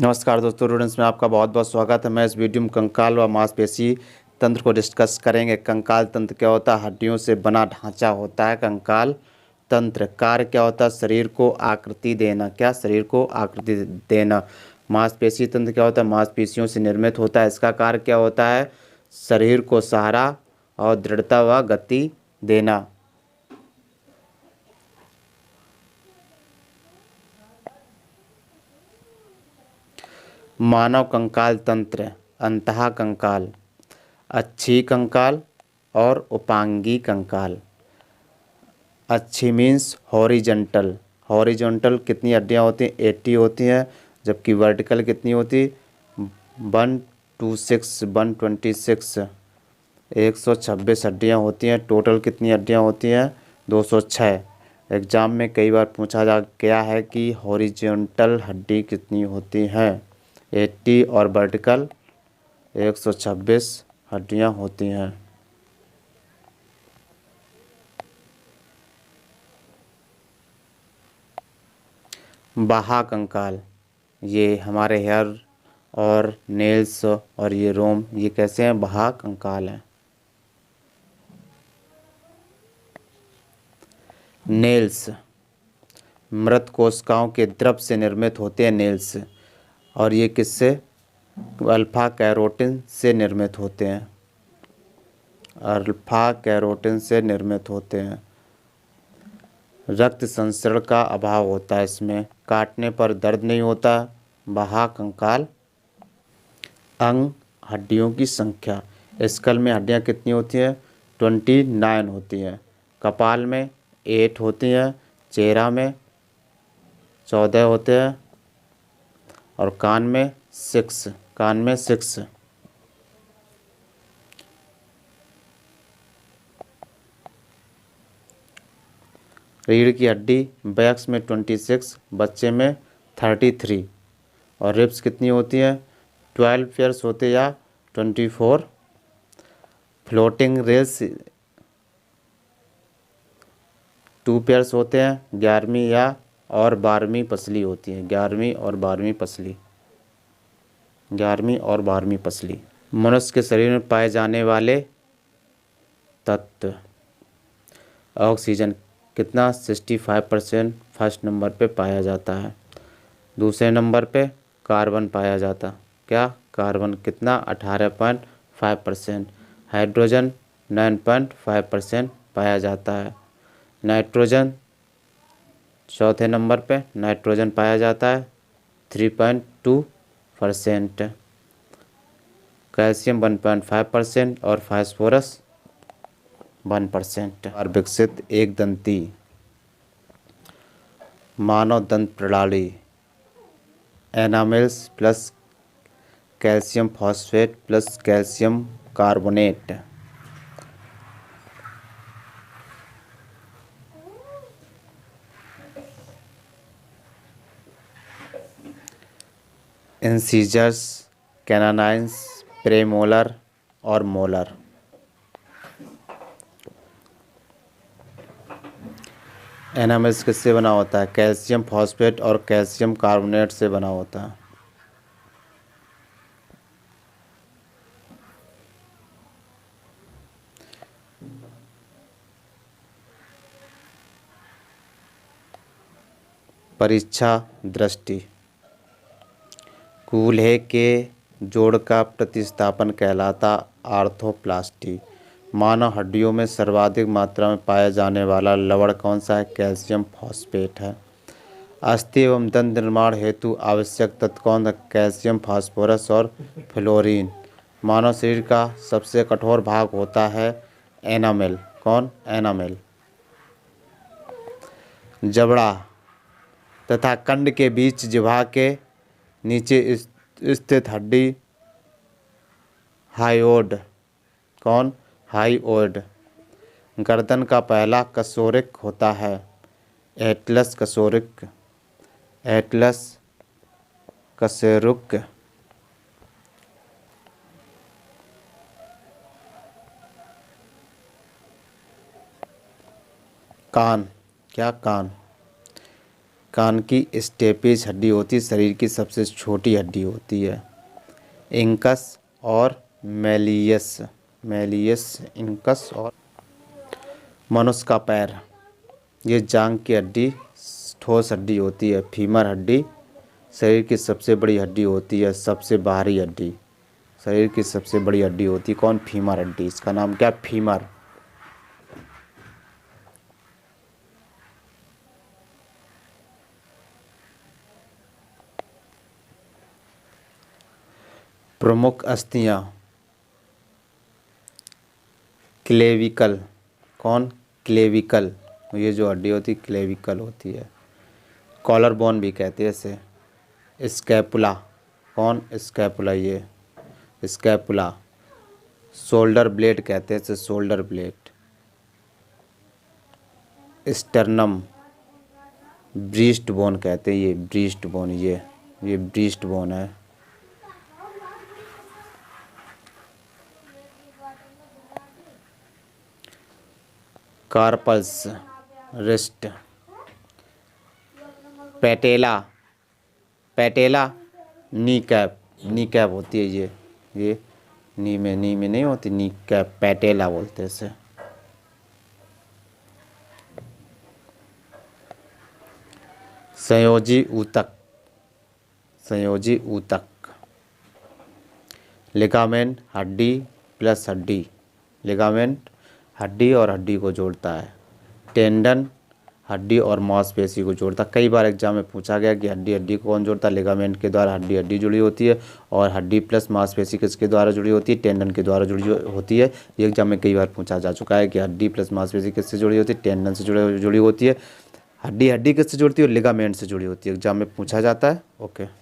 नमस्कार दोस्तों, स्टूडेंट्स में आपका बहुत बहुत स्वागत है। मैं इस वीडियो में कंकाल व मांसपेशी तंत्र को डिस्कस करेंगे। कंकाल तंत्र क्या होता है? हड्डियों से बना ढांचा होता है कंकाल तंत्र। कार्य क्या होता है? शरीर को आकृति देना। क्या? शरीर को आकृति देना। मांसपेशी तंत्र क्या होता है? मांसपेशियों से निर्मित होता है। इसका कार्य क्या होता है? शरीर को सहारा और दृढ़ता व गति देना। मानव कंकाल तंत्र, अंतः कंकाल, अच्छी कंकाल और उपांगी कंकाल। अच्छी मीन्स हॉरिजॉन्टल। हॉरिजॉन्टल कितनी हड्डियाँ होती हैं? 80 होती हैं। जबकि वर्टिकल कितनी होती? 126 126 126 हड्डियाँ होती हैं। टोटल कितनी हड्डियाँ होती हैं? 206। एग्जाम में कई बार पूछा जा गया है कि हॉरिजॉन्टल हड्डी कितनी होती हैं? 80 और वर्टिकल 126 हड्डियाँ होती हैं। बाहा कंकाल, ये हमारे हेयर और नेल्स और ये रोम, ये कैसे हैं? बाहा कंकाल हैं। नेल्स मृत कोशिकाओं के द्रव से निर्मित होते हैं नेल्स। और ये किससे? अल्फा कैरोटिन से निर्मित होते हैं। अल्फा कैरोटिन से निर्मित होते हैं। रक्त संसरण का अभाव होता है इसमें। काटने पर दर्द नहीं होता। बाहा कंकाल। अंग, हड्डियों की संख्या। स्कल में हड्डियां कितनी होती हैं? 29 होती हैं। कपाल में 8 होती हैं। चेहरा में 14 होते हैं। और कान में 6। रीढ़ की हड्डी, बैक्स में 26, बच्चे में 33। और रिब्स कितनी होती हैं? 12 पेयर्स होते या 24। फ्लोटिंग रेल्स 2 पेयर्स होते हैं। 11वीं या और 12वीं पसली होती है। 11वीं और 12वीं पसली। 11वीं और 12वीं पसली। मनुष्य के शरीर में पाए जाने वाले तत्व। ऑक्सीजन कितना? 65% फर्स्ट नंबर पे पाया जाता है। दूसरे नंबर पे कार्बन पाया जाता। क्या? कार्बन कितना? 18.5%। हाइड्रोजन 9.5% पाया जाता है। नाइट्रोजन चौथे नंबर पे नाइट्रोजन पाया जाता है 3.2%। कैल्शियम 1.5% और फास्फोरस 1%। और विकसित एक दंती मानव दंत प्रणाली। Enamels plus calcium phosphate plus calcium carbonate. Incisors, canines, premolar और मोलर। एनामेल्स किससे बना होता है? कैल्शियम फॉस्फेट और कैल्शियम कार्बोनेट से बना होता है। परीक्षा दृष्टि। कूल्हे के जोड़ का प्रतिस्थापन कहलाता आर्थोप्लास्टी। मानव हड्डियों में सर्वाधिक मात्रा में पाया जाने वाला लवण कौन सा है? कैल्शियम फॉस्फेट है। अस्थि एवं दंत निर्माण हेतु आवश्यक तत्व कौन है? कैल्शियम फास्फोरस और फ्लोरीन। मानव शरीर का सबसे कठोर भाग होता है एनामेल। कौन? एनामेल। जबड़ा तथा कंड के बीच जिह्वा के नीचे स्थित हड्डी हायोइड। कौन? हायोइड। गर्दन का पहला कशोरुक होता है एटलस कशोरुक। एटलस कशेरुक। कान। क्या? कान कान की स्टेपिज हड्डी होती है, शरीर की सबसे छोटी हड्डी होती है। इंकस और मैलियस, मैलियस इंकस और मनुष्य का पैर, ये जांघ की हड्डी ठोस हड्डी होती है। फीमर हड्डी शरीर की सबसे बड़ी हड्डी होती है, सबसे बाहरी हड्डी, शरीर की सबसे बड़ी हड्डी होती है कौन? फीमर हड्डी। इसका नाम क्या? फीमर। प्रमुख अस्थियां, क्लेविकल, कौन? क्लेविकल, ये जो हड्डी होती है क्लेविकल होती है। कॉलर बोन भी कहते हैं इसे। स्कैपुला, कौन? स्कैपुला, ये स्कैपुला। शोल्डर ब्लेड कहते हैं इसे, shoulder blade. Sternum, breast bone कहते हैं, ये ब्रीस्ट बोन, ये ब्रीस्ट बोन है। Carpals, wrist. Patella, patella, knee cap, knee cap होती है ये नी में नहीं होती, नी कैप, पैटेला बोलते हैं इसे। संयोजी ऊतक, संयोजी ऊतक। लिगामेंट हड्डी प्लस हड्डी, लिगामेंट हड्डी और हड्डी को जोड़ता है। टेंडन हड्डी और मांसपेशी को जोड़ता है। कई बार एग्जाम में पूछा गया कि हड्डी हड्डी को कौन जोड़ता है? लिगामेंट के द्वारा हड्डी हड्डी जुड़ी होती है, और हड्डी प्लस मांसपेशी किसके द्वारा जुड़ी होती है? टेंडन के द्वारा जुड़ी होती है। ये एग्जाम में कई बार पूछा जा चुका है कि हड्डी प्लस मांसपेशी किससे जुड़ी होती है? टेंडन से जुड़ी होती है। हड्डी हड्डी किससे जुड़ती है? और लिगामेंट से जुड़ी होती है, एग्जाम में पूछा जाता है। ओके।